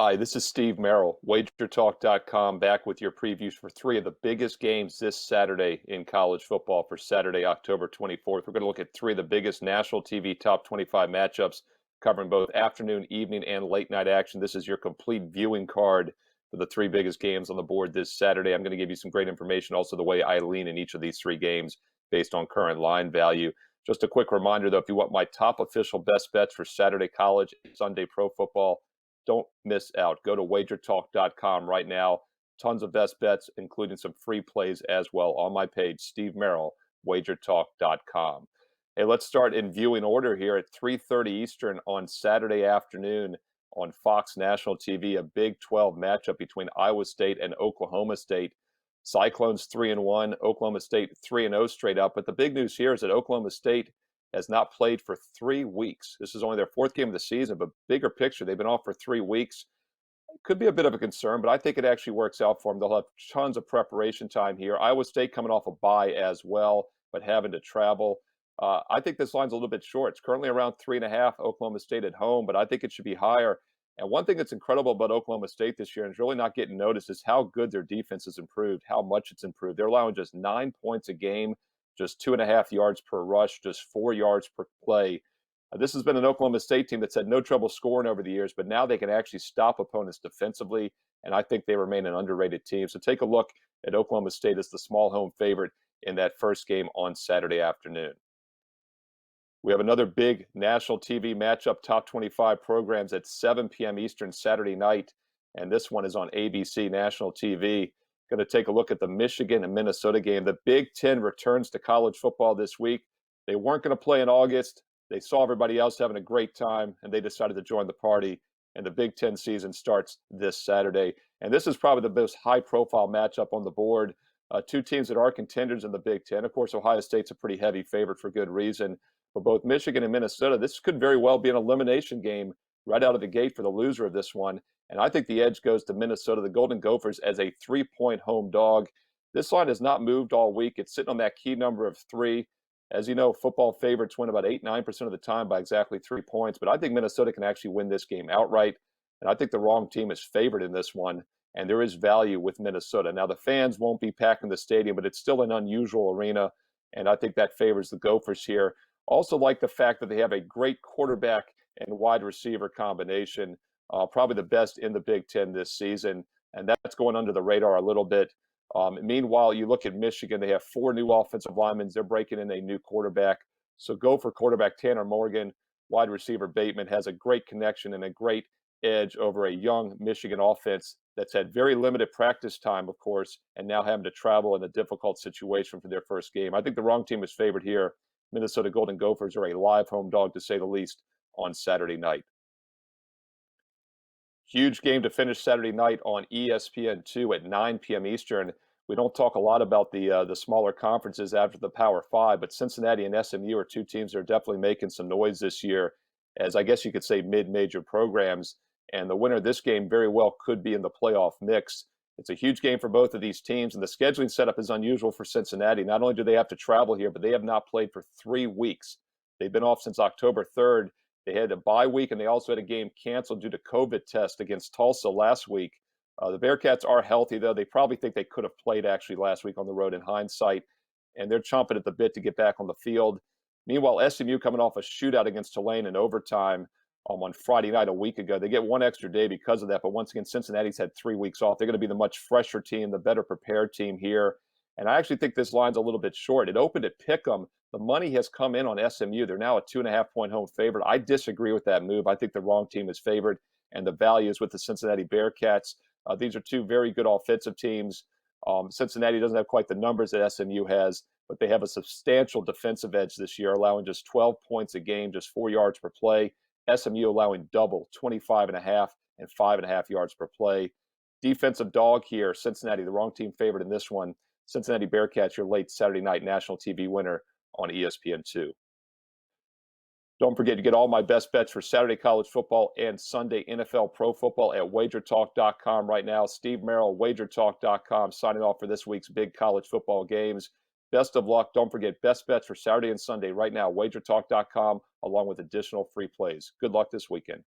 Hi, this is Steve Merril, WagerTalk.com, back with your previews for three of the biggest games this Saturday in college football for Saturday, October 24th. We're going to look at three of the biggest national TV top 25 matchups, covering both afternoon, evening, and late night action. This is your complete viewing card for the three biggest games on the board this Saturday. I'm going to give you some great information, also the way I lean in each of these three games based on current line value. Just a quick reminder, though, if you want my top official best bets for Saturday college and Sunday pro football, don't miss out. Go to wagertalk.com right now. Tons of best bets, including some free plays as well on my page, Steve Merril, wagertalk.com. Hey, let's start in viewing order here at 3:30 Eastern on Saturday afternoon on Fox National TV, a Big 12 matchup between Iowa State and Oklahoma State. Cyclones 3-1, Oklahoma State 3-0 straight up. But the big news here is that Oklahoma State has not played for 3 weeks. This is only their fourth game of the season, but bigger picture, they've been off for 3 weeks. It could be a bit of a concern, but I think it actually works out for them. They'll have tons of preparation time here. Iowa State coming off a bye as well, but having to travel. I think this line's a little bit short. It's currently around 3.5, Oklahoma State at home, but I think it should be higher. And one thing that's incredible about Oklahoma State this year and is really not getting noticed is how good their defense has improved, how much it's improved. They're allowing just 9 points a game, just 2.5 yards per rush, just 4 yards per play. This has been an Oklahoma State team that's had no trouble scoring over the years, but now they can actually stop opponents defensively, and I think they remain an underrated team. So take a look at Oklahoma State as the small home favorite in that first game on Saturday afternoon. We have another big national TV matchup, top 25 programs at 7 p.m. Eastern Saturday night, and this one is on ABC National TV. Going to take a look at the Michigan and Minnesota game. The Big Ten returns to college football this week. They weren't going to play in August. They saw everybody else having a great time, and they decided to join the party. And the Big Ten season starts this Saturday. And this is probably the most high-profile matchup on the board. Two teams that are contenders in the Big Ten. Of course, Ohio State's a pretty heavy favorite for good reason. But both Michigan and Minnesota, this could very well be an elimination game right out of the gate for the loser of this one. And I think the edge goes to Minnesota, the Golden Gophers, as a 3-point home dog. This line has not moved all week. It's sitting on that key number of 3. As you know, football favorites win about 8-9% of the time by exactly 3 points. But I think Minnesota can actually win this game outright. And I think the wrong team is favored in this one. And there is value with Minnesota. Now, the fans won't be packing the stadium, but it's still an unusual arena. And I think that favors the Gophers here. Also like the fact that they have a great quarterback and wide receiver combination, probably the best in the Big Ten this season, and that's going under the radar a little bit. Meanwhile, you look at Michigan, they have 4 new offensive linemen. They're breaking in a new quarterback. So go for quarterback Tanner Morgan. Wide receiver Bateman has a great connection and a great edge over a young Michigan offense that's had very limited practice time, of course, and now having to travel in a difficult situation for their first game. I think the wrong team is favored here. Minnesota Golden Gophers are a live home dog, to say the least, on Saturday night. Huge game to finish Saturday night on ESPN2 at 9 p.m. Eastern. We don't talk a lot about the smaller conferences after the Power Five, but Cincinnati and SMU are two teams that are definitely making some noise this year, as I guess you could say mid-major programs. And the winner of this game very well could be in the playoff mix. It's a huge game for both of these teams, and the scheduling setup is unusual for Cincinnati. Not only do they have to travel here, but they have not played for 3 weeks. They've been off since October 3rd. They had a bye week, and they also had a game canceled due to COVID test against Tulsa last week. The Bearcats are healthy, though. They probably think they could have played actually last week on the road in hindsight, and they're chomping at the bit to get back on the field. Meanwhile, SMU coming off a shootout against Tulane in overtime on Friday night a week ago. They get one extra day because of that. But once again, Cincinnati's had 3 weeks off. They're going to be the much fresher team, the better prepared team here. And I actually think this line's a little bit short. It opened at Pick'em. The money has come in on SMU. They're now a 2.5-point home favorite. I disagree with that move. I think the wrong team is favored, and the value is with the Cincinnati Bearcats. These are two very good offensive teams. Cincinnati doesn't have quite the numbers that SMU has, but they have a substantial defensive edge this year, allowing just 12 points a game, just 4 yards per play. SMU allowing double, 25.5 and 5.5 yards per play. Defensive dog here, Cincinnati, the wrong team favored in this one. Cincinnati Bearcats, your late Saturday night national TV winner on ESPN2. Don't forget to get all my best bets for Saturday college football and Sunday NFL pro football at WagerTalk.com right now. Steve Merril, WagerTalk.com, signing off for this week's big college football games. Best of luck. Don't forget best bets for Saturday and Sunday right now, WagerTalk.com, along with additional free plays. Good luck this weekend.